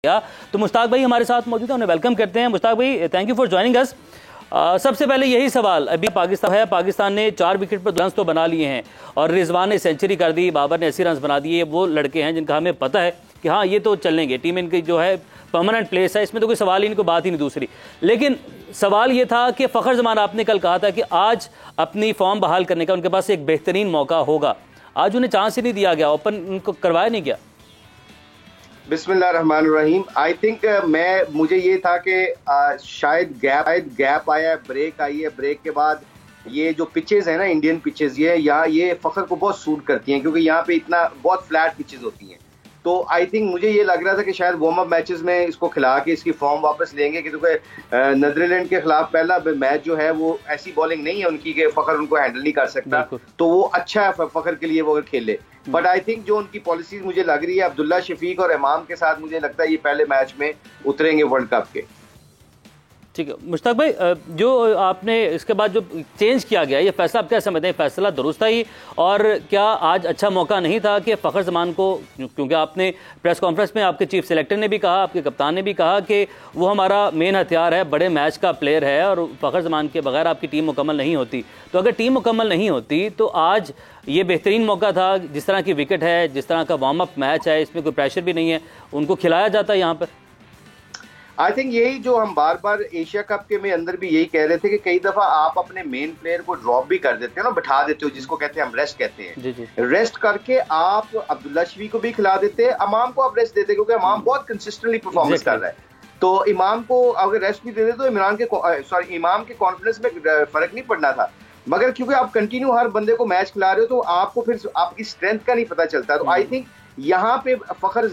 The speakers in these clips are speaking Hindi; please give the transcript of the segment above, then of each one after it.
या तो मुश्ताक भाई हमारे साथ मौजूद है, उन्हें वेलकम करते हैं। मुश्ताक भाई, thank you for joining us. सबसे पहले यही सवाल, अभी पाकिस्तान ने 4 विकेट पर रन्स तो बना लिए हैं और रिजवान ने सेंचुरी कर दी, बाबर ने 80 रन बना दिए। वो लड़के हैं जिनका हमें पता है कि हाँ ये तो चलेंगे, टीम इनकी जो है परमानेंट प्लेस है, इसमें तो कोई सवाल ही नहीं, कोई बात ही नहीं दूसरी। लेकिन सवाल ये था कि फ़खर जमान आपने कल कहा था कि आज अपनी फॉर्म बहाल करने का उनके पास एक बेहतरीन मौका होगा, आज उन्हें चांस ही नहीं दिया गया, ओपन उनको करवाया नहीं गया। बिस्मिल्लाहिर्रहमानिर्रहीम। आई थिंक मुझे ये था कि शायद गैप आया, ब्रेक आई है। ब्रेक के बाद ये जो पिचेस है ना, इंडियन पिचेस, ये फ़खर को बहुत सूट करती हैं क्योंकि यहाँ पे इतना बहुत फ्लैट पिचेस होती हैं। तो आई थिंक मुझे ये लग रहा था कि शायद वार्म अप मैचेस में इसको खिला के इसकी फॉर्म वापस लेंगे, क्योंकि नीदरलैंड के खिलाफ पहला मैच जो है वो ऐसी बॉलिंग नहीं है उनकी कि फ़खर उनको हैंडल नहीं कर सकता, तो वो अच्छा है फ़खर के लिए वो अगर खेले। बट आई थिंक जो उनकी पॉलिसीज मुझे लग रही है अब्दुल्ला शफीक और इमाम के साथ, मुझे लगता है ये पहले मैच में उतरेंगे वर्ल्ड कप के। ठीक है मुश्ताक भाई, जो आपने इसके बाद जो चेंज किया गया, ये फैसला आप क्या समझते हैं? फैसला दुरुस्त ही, और क्या आज अच्छा मौका नहीं था कि फ़खर जमान को, क्योंकि आपने प्रेस कॉन्फ्रेंस में आपके चीफ सेलेक्टर ने भी कहा, आपके कप्तान ने भी कहा कि वो हमारा मेन हथियार है, बड़े मैच का प्लेयर है और फ़खर जमान के बगैर आपकी टीम मुकम्मल नहीं होती। तो अगर टीम मुकम्मल नहीं होती तो आज ये बेहतरीन मौका था, जिस तरह की विकेट है, जिस तरह का वार्म अप मैच है, इसमें कोई प्रेशर भी नहीं है, उनको खिलाया जाता है यहाँ पर। आई थिंक यही जो हम बार बार एशिया कप के में अंदर भी यही कह रहे थे कि कई दफा आप अपने मेन प्लेयर को ड्रॉप भी कर देते हो ना, बिठा देते हो, जिसको कहते हैं हम रेस्ट कहते हैं। रेस्ट करके आप अब्दुल्ला शफी को भी खिला देते, इमाम को आप रेस्ट देते, क्योंकि इमाम बहुत कंसिस्टेंटली परफॉर्मेंस कर रहा है। तो इमाम को अगर रेस्ट भी दे दे तो इमाम के कॉन्फिडेंस में फर्क नहीं पड़ना था। मगर क्योंकि आप कंटिन्यू हर बंदे को मैच खिला रहे हो तो आपको फिर आपकी स्ट्रेंथ का नहीं पता चलता। तो आई थिंक यहाँ पे फ़खर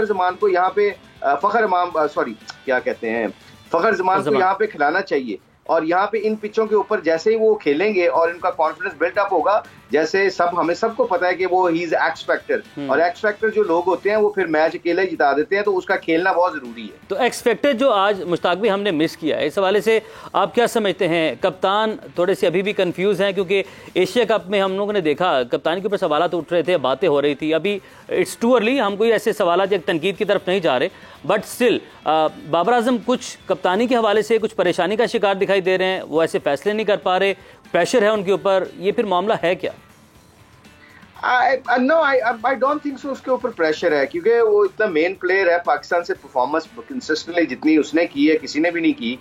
जमान को यहाँ पे फ़खर जमान को यहाँ पे खिलाना चाहिए। और यहाँ पे इन पिचों के ऊपर जैसे ही वो खेलेंगे और इनका कॉन्फिडेंस बिल्ट अप होगा, जैसे हमें सबको पता है कि वो ही इज एक्स फैक्टर, और एक्स फैक्टर जो लोग होते हैं वो फिर मैच अकेले जिता देते हैं, तो उसका खेलना बहुत जरूरी है। तो एक्स फैक्टर जो आज मुश्ताक भी हमने मिस किया है, इस हवाले से आप क्या समझते हैं? कप्तान थोड़े से अभी भी कंफ्यूज हैं, क्योंकि एशिया कप में हम लोगों ने देखा कप्तान के ऊपर सवाल उठ रहे थे, बातें हो रही थी। अभी इट्स टू अर्ली, हम कोई ऐसे सवाल या तनकीद की तरफ नहीं जा रहे, बट स्टिल बाबर आजम कुछ कप्तानी के हवाले से कुछ परेशानी का शिकार दिखाई दे रहे हैं, वो ऐसे फैसले नहीं कर पा रहे, प्रेशर है उनके ऊपर, ये फिर मामला है क्या? I don't think so उसके ऊपर प्रेशर है, क्योंकि वो इतना मेन प्लेयर है। पाकिस्तान से परफॉर्मेंस कंसिस्टेंटली जितनी उसने की है किसी ने भी नहीं की।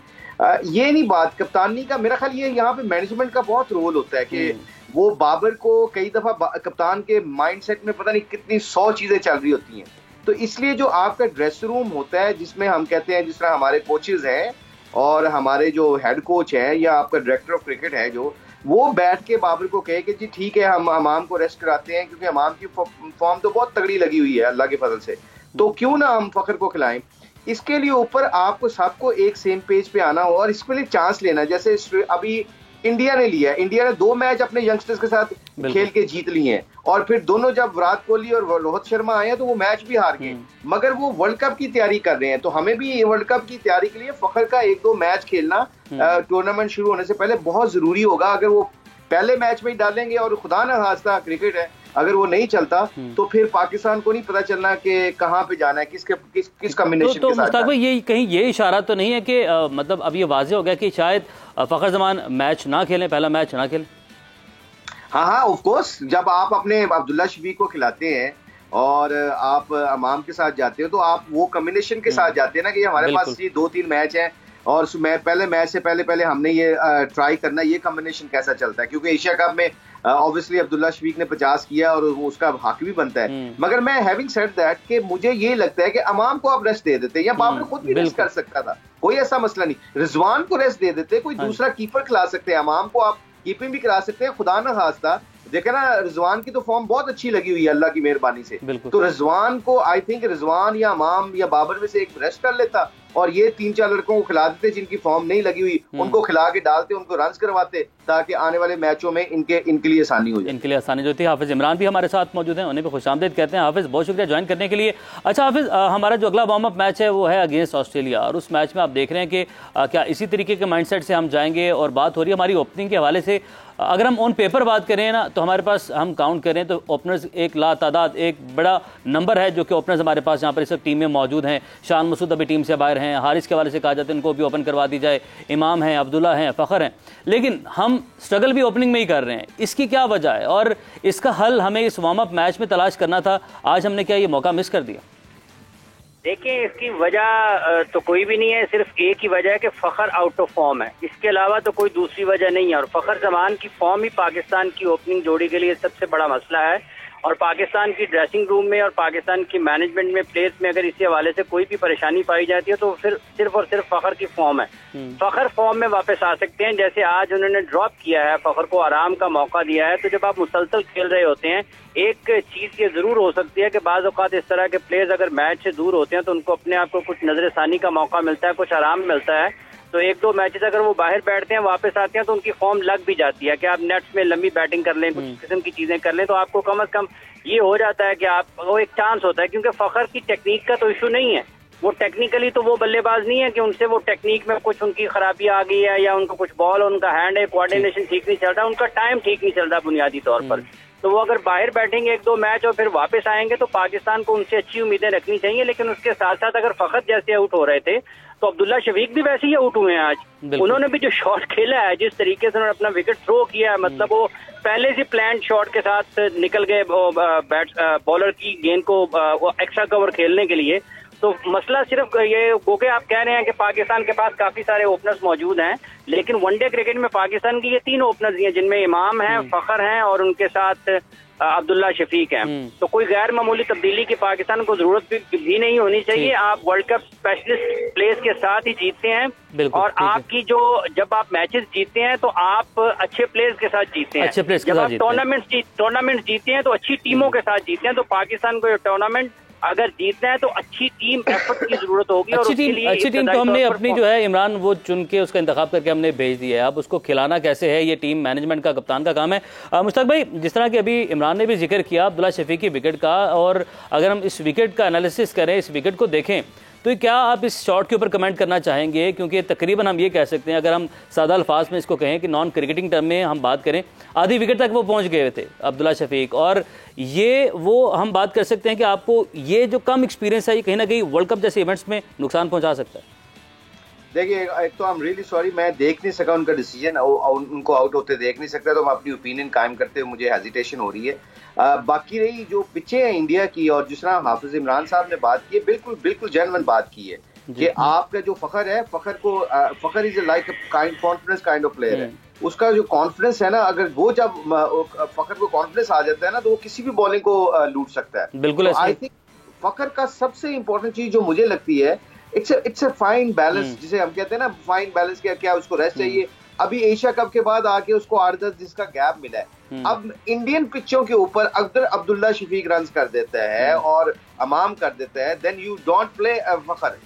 ये नहीं बात कप्तानी का, मेरा ख्याल ये यहाँ पे मैनेजमेंट का बहुत रोल होता है कि वो बाबर को कई दफा कप्तान के माइंडसेट में पता नहीं कितनी 100 चीजें चल रही होती हैं। तो इसलिए जो आपका ड्रेस रूम होता है, जिसमें हम कहते हैं, जिस तरह हमारे कोचेज हैं और हमारे जो हेड कोच है या आपका डायरेक्टर ऑफ क्रिकेट है, जो वो बैठ के बाबर को कहे कि जी ठीक है हम इमाम को रेस्ट कराते हैं, क्योंकि इमाम की फॉर्म तो बहुत तगड़ी लगी हुई है अल्लाह के फजल से, तो क्यों ना हम फ़खर को खिलाएं। इसके लिए ऊपर आपको सबको एक सेम पेज पे आना हो और इसके लिए चांस लेना। जैसे अभी इंडिया ने लिया, इंडिया ने 2 मैच अपने यंगस्टर्स के साथ खेल के जीत लिए हैं, और फिर दोनों जब विराट कोहली और रोहित शर्मा आए हैं तो वो मैच भी हार गए, मगर वो वर्ल्ड कप की तैयारी कर रहे हैं। तो हमें भी वर्ल्ड कप की तैयारी के लिए फ़खर का 1-2 मैच खेलना टूर्नामेंट शुरू होने से पहले बहुत जरूरी होगा। अगर वो पहले मैच में ही डालेंगे और खुदा ना खास्ता क्रिकेट है, अगर वो नहीं चलता तो फिर पाकिस्तान को नहीं पता चलना कि कहां पे जाना है, किस कॉम्बिनेशन के साथ। मुश्ताक भाई, ये कहीं ये इशारा तो नहीं है कि मतलब अब ये वाज़ेह हो गया कि शायद फ़खर जमान मैच ना खेलें, पहला मैच ना खेलें? हाँ ऑफ कोर्स, जब आप अपने अब्दुल्ला शफीक को खिलाते हैं और आप इमाम के साथ जाते हो तो आप वो कॉम्बिनेशन के साथ जाते हैं ना कि हमारे पास ये 2-3 मैच हैं और पहले मैच से पहले हमने ये ट्राई करना ये कॉम्बिनेशन कैसा चलता है, क्योंकि एशिया कप में ऑब्वियसली अब्दुल्ला शफीक ने 50 किया और उसका हक भी बनता है। मगर मैं हैविंग सेड दैट कि मुझे ये लगता है कि इमाम को आप रेस्ट दे देते, या बाबर खुद भी रेस्ट कर सकता था, कोई ऐसा मसला नहीं। रिजवान को रेस्ट दे देते, कोई दूसरा कीपर खिला सकते हैं, इमाम को आप कीपिंग भी करा सकते हैं। खुदा ना खास्ता देखे ना, रिजवान की तो फॉर्म बहुत अच्छी लगी हुई है अल्लाह की मेहरबानी से, तो रिजवान को आई थिंक रिजवान या इमाम या बाबर में से एक रेस्ट कर लेता और ये 3-4 लड़कों को खिला देते जिनकी फॉर्म नहीं लगी हुई, उनको खिला के डालते, उनको रन्स करवाते, ताकि आने वाले मैचों में इनके लिए आसानी हो जाए। इनके लिए आसानी जो होती है। हाफिज इमरान भी हमारे साथ मौजूद हैं, उन्हें भी खुशामदीद कहते हैं। हाफिज बहुत शुक्रिया ज्वाइन करने के लिए। अच्छा हाफिज, हमारा जो अगला वार्म अप मैच है वो है अगेंस्ट ऑस्ट्रेलिया, और उस मैच में आप देख रहे हैं कि क्या इसी तरीके के माइंडसेट से हम जाएंगे? और बात हो रही है हमारी ओपनिंग के हवाले से, अगर हम ऑन पेपर बात करें ना, तो हमारे पास हम काउंट करें तो ओपनर्स एक लातादाद, एक बड़ा नंबर है जो कि ओपनर्स हमारे पास यहाँ पर इस वक्त टीम में मौजूद हैं। शान मसूद अभी टीम से बाहर हैं, हारिस के हवाले से कहा जाता है इनको भी ओपन करवा दी जाए, इमाम हैं, अब्दुल्ला हैं, फ़खर हैं, लेकिन हम स्ट्रगल भी ओपनिंग में ही कर रहे हैं। इसकी क्या वजह है और इसका हल हमें इस वार्म अप मैच में तलाश करना था, आज हमने क्या ये मौका मिस कर दिया? देखिए, इसकी वजह तो कोई भी नहीं है, सिर्फ एक ही वजह है कि फ़खर आउट ऑफ फॉर्म है, इसके अलावा तो कोई दूसरी वजह नहीं है। और फ़खर जमान की फॉर्म ही पाकिस्तान की ओपनिंग जोड़ी के लिए सबसे बड़ा मसला है, और पाकिस्तान की ड्रेसिंग रूम में और पाकिस्तान की मैनेजमेंट में, प्लेयर्स में अगर इसी हवाले से कोई भी परेशानी पाई जाती है तो फिर सिर्फ और सिर्फ फ़खर की फॉर्म है। फ़खर फॉर्म में वापस आ सकते हैं, जैसे आज उन्होंने ड्रॉप किया है, फ़खर को आराम का मौका दिया है। तो जब आप मुसलसल खेल रहे होते हैं, एक चीज ये जरूर हो सकती है कि बाज़ औक़ात इस तरह के प्लेयर्स अगर मैच से दूर होते हैं तो उनको अपने आप को कुछ नजरसानी का मौका मिलता है, कुछ आराम मिलता है। तो एक दो मैचेस अगर वो बाहर बैठते हैं, वापस आते हैं तो उनकी फॉर्म लग भी जाती है कि आप नेट्स में लंबी बैटिंग कर लें, कुछ किस्म की चीजें कर लें, तो आपको कम से कम ये हो जाता है कि आप, वो एक चांस होता है। क्योंकि फ़खर की टेक्निक का तो इशू नहीं है, वो टेक्निकली तो वो बल्लेबाज नहीं है कि उनसे वो टेक्निक में कुछ उनकी खराबी आ गई है या उनको कुछ बॉल, उनका हैंड है, कोऑर्डिनेशन ठीक नहीं चल रहा, उनका टाइम ठीक नहीं चल रहा बुनियादी तौर पर। तो वो अगर बाहर बैठेंगे एक दो मैच और फिर वापस आएंगे तो पाकिस्तान को उनसे अच्छी उम्मीदें रखनी चाहिए। लेकिन उसके साथ साथ अगर फ़खर जैसे आउट हो रहे थे तो अब्दुल्ला शफीक भी वैसे ही आउट हुए हैं आज। उन्होंने भी जो शॉट खेला है, जिस तरीके से उन्होंने अपना विकेट थ्रो किया है, मतलब वो पहले से प्लान शॉट के साथ निकल गए बॉलर की गेंद को एक्स्ट्रा कवर खेलने के लिए। तो मसला सिर्फ ये वो कि आप कह रहे हैं कि पाकिस्तान के पास काफी सारे ओपनर्स मौजूद हैं, लेकिन वनडे क्रिकेट में पाकिस्तान की ये तीन ओपनर्स हैं जिनमें इमाम हैं, फ़खर हैं और उनके साथ अब्दुल्ला शफीक हैं। तो कोई गैर मामूली तब्दीली की पाकिस्तान को जरूरत भी नहीं होनी चाहिए। आप वर्ल्ड कप स्पेशलिस्ट प्लेयर्स के साथ ही जीतते हैं, और आपकी जो जब आप मैचेस जीतते हैं तो आप अच्छे प्लेयर्स के साथ जीतते हैं। जब आप टूर्नामेंट जीतते हैं तो अच्छी टीमों के साथ जीतते हैं। तो पाकिस्तान को टूर्नामेंट अगर जीतना है तो अच्छी टीम एफर्ट की जरूरत होगी। अच्छी टीम तो हमने अपनी जो है इमरान वो चुन के उसका इंतखाब करके हमने भेज दिया है। अब उसको खिलाना कैसे है ये टीम मैनेजमेंट का, कप्तान का काम है। मुश्ताक भाई, जिस तरह की अभी इमरान ने भी जिक्र किया अब्दुल्ला शफीक की विकेट का, और अगर हम इस विकेट का एनालिसिस करें, इस विकेट को देखें, तो क्या आप इस शॉट के ऊपर कमेंट करना चाहेंगे? क्योंकि तकरीबन हम ये कह सकते हैं, अगर हम सादा अल्फाज में इसको कहें कि नॉन क्रिकेटिंग टर्म में हम बात करें, आधी विकेट तक वो पहुंच गए थे अब्दुल्ला शफीक, और ये वो हम बात कर सकते हैं कि आपको ये जो कम एक्सपीरियंस है ये कहीं ना कहीं वर्ल्ड कप जैसे इवेंट्स में नुकसान पहुंचा सकता है। देखिए, एक तो आई एम रियली सॉरी, मैं देख नहीं सका उनका डिसीजन, उनको आउट होते देख नहीं सकता, तो मैं अपनी ओपिनियन कायम करते हुए मुझे हेजिटेशन हो रही है। बाकी रही जो पिचें हैं इंडिया की, और जिस तरह हाफिज इमरान साहब ने बात की है, बिल्कुल बिल्कुल जेन्युइन बात की है कि आपका जो फ़खर है, Fakhar is like confidence kind of player है। उसका जो कॉन्फिडेंस है ना, अगर वो जब फ़खर को कॉन्फिडेंस आ जाता है ना, तो वो किसी भी बॉलिंग को लूट सकता है। बिल्कुल। आई थिंक फ़खर का सबसे इंपॉर्टेंट चीज जो मुझे लगती है, इट्स अ फाइन बैलेंस, जिसे हम कहते हैं ना, फाइन बैलेंस। क्या उसको रेस्ट चाहिए? अभी एशिया कप के बाद आके उसको 8-10 जिसका गैप मिला है, अब इंडियन पिचों के ऊपर अगर अब्दुल्ला शफीक रन कर देता है और अमाम कर देता है, then you don't play Fakhar.